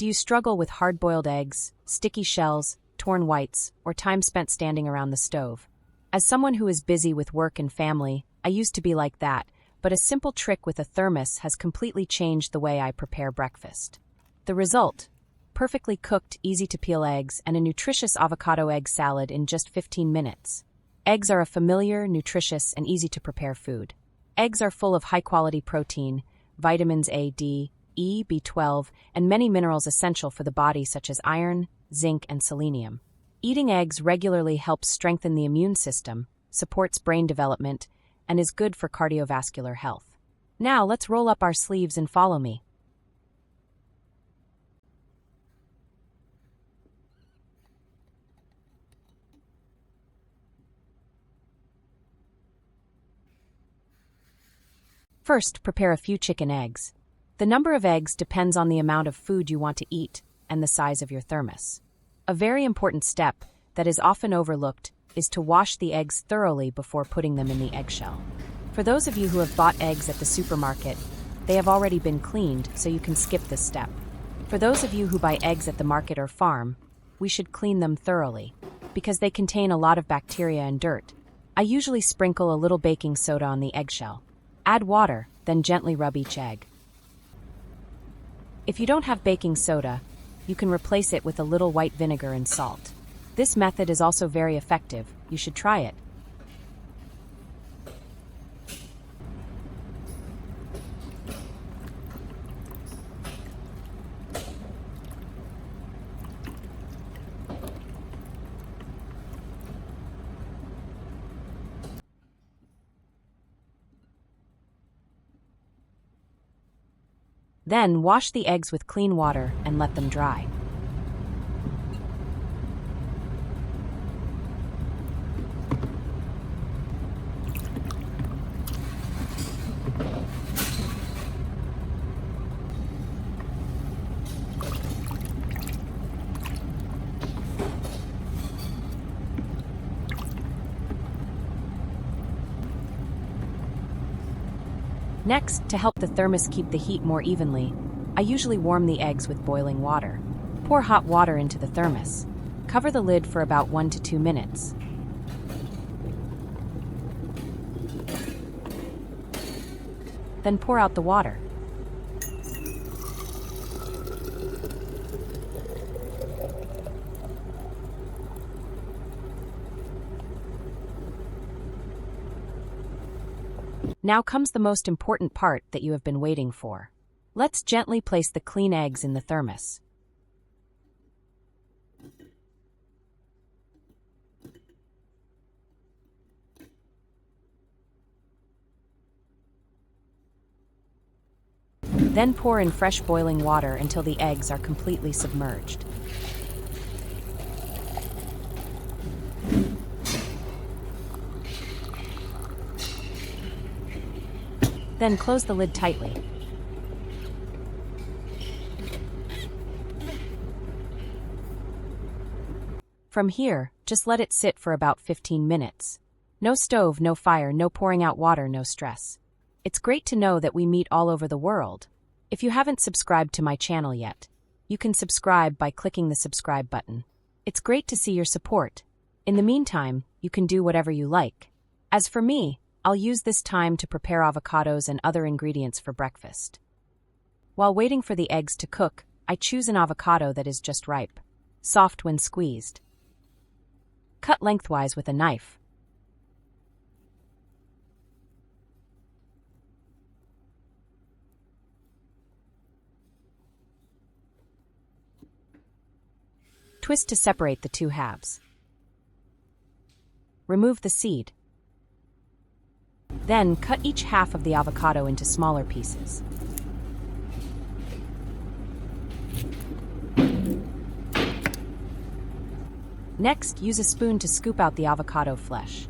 Do you struggle with hard-boiled eggs, sticky shells, torn whites, or time spent standing around the stove? As someone who is busy with work and family, I used to be like that, but a simple trick with a thermos has completely changed the way I prepare breakfast. The result? Perfectly cooked, easy-to-peel eggs and a nutritious avocado egg salad in just 15 minutes. Eggs are a familiar, nutritious, and easy-to-prepare food. Eggs are full of high-quality protein, vitamins A, D, E, B12, and many minerals essential for the body such as iron, zinc, and selenium. Eating eggs regularly helps strengthen the immune system, supports brain development, and is good for cardiovascular health. Now let's roll up our sleeves and follow me. First, prepare a few chicken eggs. The number of eggs depends on the amount of food you want to eat and the size of your thermos. A very important step that is often overlooked is to wash the eggs thoroughly before putting them in the eggshell. For those of you who have bought eggs at the supermarket, they have already been cleaned, so you can skip this step. For those of you who buy eggs at the market or farm, we should clean them thoroughly, because they contain a lot of bacteria and dirt. I usually sprinkle a little baking soda on the eggshell. Add water, then gently rub each egg. If you don't have baking soda, you can replace it with a little white vinegar and salt. This method is also very effective. You should try it. Then wash the eggs with clean water and let them dry. Next, to help the thermos keep the heat more evenly, I usually warm the eggs with boiling water. Pour hot water into the thermos. Cover the lid for about 1 to 2 minutes. Then pour out the water. Now comes the most important part that you have been waiting for. Let's gently place the clean eggs in the thermos. Then pour in fresh boiling water until the eggs are completely submerged. Then close the lid tightly. From here, just let it sit for about 15 minutes. No stove, no fire, no pouring out water, no stress. It's great to know that we meet all over the world. If you haven't subscribed to my channel yet, you can subscribe by clicking the subscribe button. It's great to see your support. In the meantime, you can do whatever you like. As for me, I'll use this time to prepare avocados and other ingredients for breakfast. While waiting for the eggs to cook, I choose an avocado that is just ripe, soft when squeezed. Cut lengthwise with a knife. Twist to separate the two halves. Remove the seed. Then cut each half of the avocado into smaller pieces. Next, use a spoon to scoop out the avocado flesh.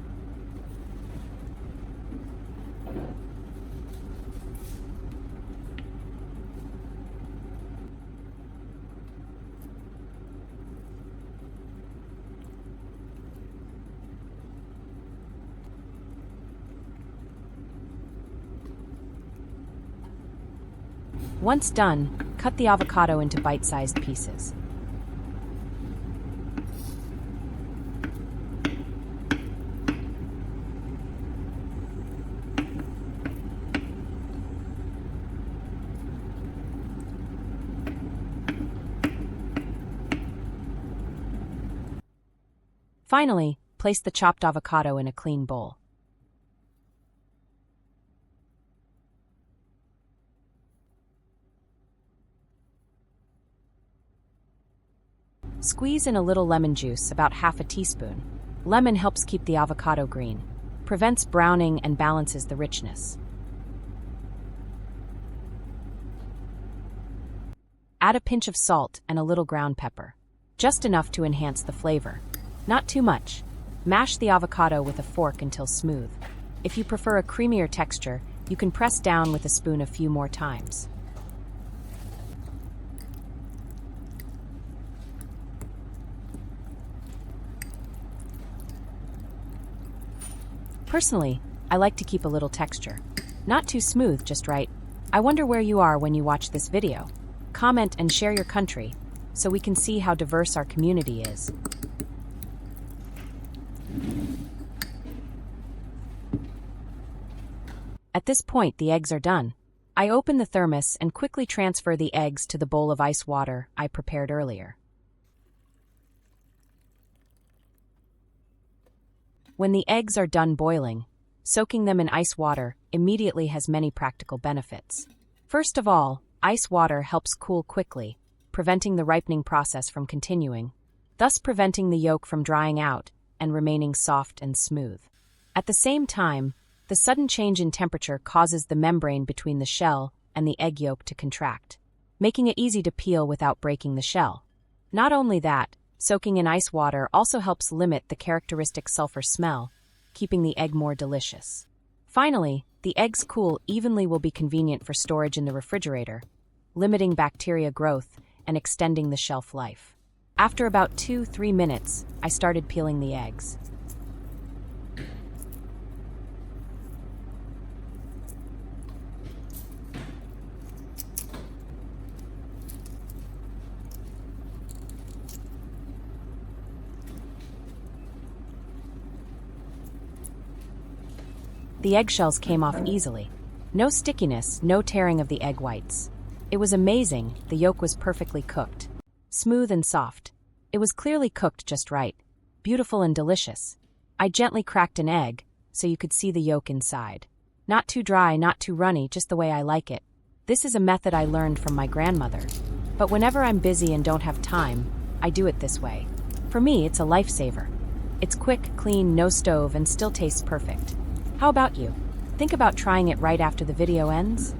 Once done, cut the avocado into bite-sized pieces. Finally, place the chopped avocado in a clean bowl. Squeeze in a little lemon juice, about half a teaspoon. Lemon helps keep the avocado green, prevents browning, and balances the richness. Add a pinch of salt and a little ground pepper, just enough to enhance the flavor. Not too much. Mash the avocado with a fork until smooth. If you prefer a creamier texture, you can press down with a spoon a few more times. Personally, I like to keep a little texture. Not too smooth, just right. I wonder where you are when you watch this video. Comment and share your country, so we can see how diverse our community is. At this point, the eggs are done. I open the thermos and quickly transfer the eggs to the bowl of ice water I prepared earlier. When the eggs are done boiling, soaking them in ice water immediately has many practical benefits. First of all, ice water helps cool quickly, preventing the ripening process from continuing, thus preventing the yolk from drying out and remaining soft and smooth. At the same time, the sudden change in temperature causes the membrane between the shell and the egg yolk to contract, making it easy to peel without breaking the shell. Not only that, soaking in ice water also helps limit the characteristic sulfur smell, keeping the egg more delicious. Finally, the eggs cool evenly will be convenient for storage in the refrigerator, limiting bacteria growth and extending the shelf life. After about 2-3 minutes, I started peeling the eggs. The eggshells came off easily. No stickiness, no tearing of the egg whites. It was amazing, the yolk was perfectly cooked. Smooth and soft. It was clearly cooked just right. Beautiful and delicious. I gently cracked an egg, so you could see the yolk inside. Not too dry, not too runny, just the way I like it. This is a method I learned from my grandmother. But whenever I'm busy and don't have time, I do it this way. For me, it's a lifesaver. It's quick, clean, no stove, and still tastes perfect. How about you? Think about trying it right after the video ends?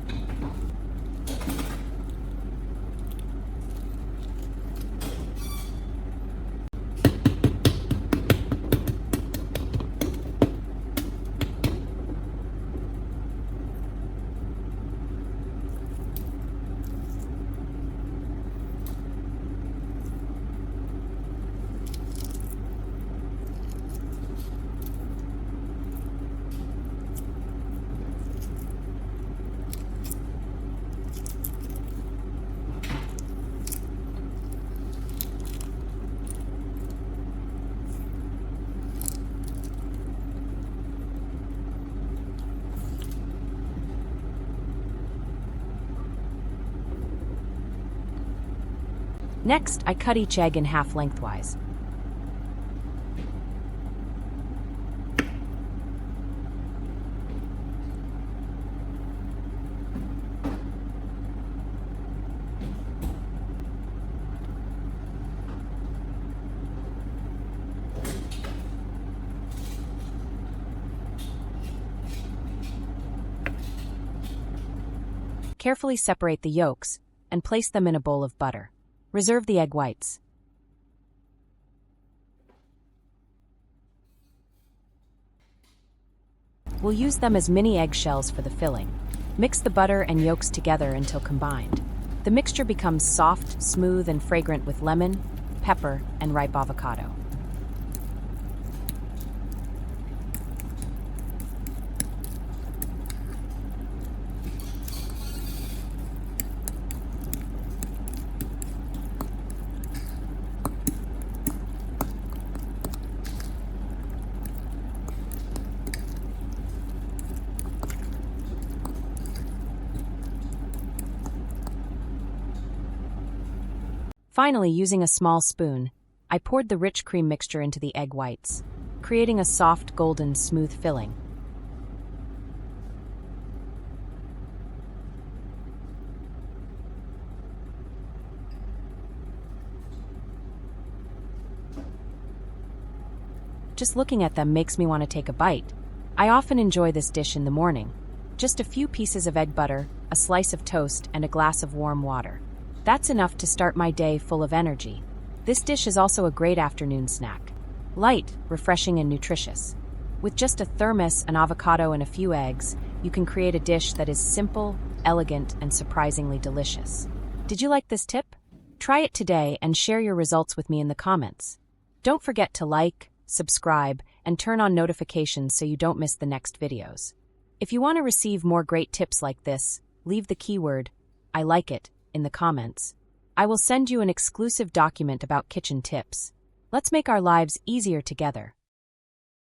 Next, I cut each egg in half lengthwise. Carefully separate the yolks and place them in a bowl of butter. Reserve the egg whites. We'll use them as mini eggshells for the filling. Mix the butter and yolks together until combined. The mixture becomes soft, smooth, and fragrant with lemon, pepper, and ripe avocado. Finally, using a small spoon, I poured the rich cream mixture into the egg whites, creating a soft, golden, smooth filling. Just looking at them makes me want to take a bite. I often enjoy this dish in the morning. Just a few pieces of egg butter, a slice of toast, and a glass of warm water. That's enough to start my day full of energy. This dish is also a great afternoon snack. Light, refreshing, and nutritious. With just a thermos, an avocado, and a few eggs, you can create a dish that is simple, elegant, and surprisingly delicious. Did you like this tip? Try it today and share your results with me in the comments. Don't forget to like, subscribe, and turn on notifications so you don't miss the next videos. If you want to receive more great tips like this, leave the keyword, "I like it," in the comments. I will send you an exclusive document about kitchen tips. Let's make our lives easier together.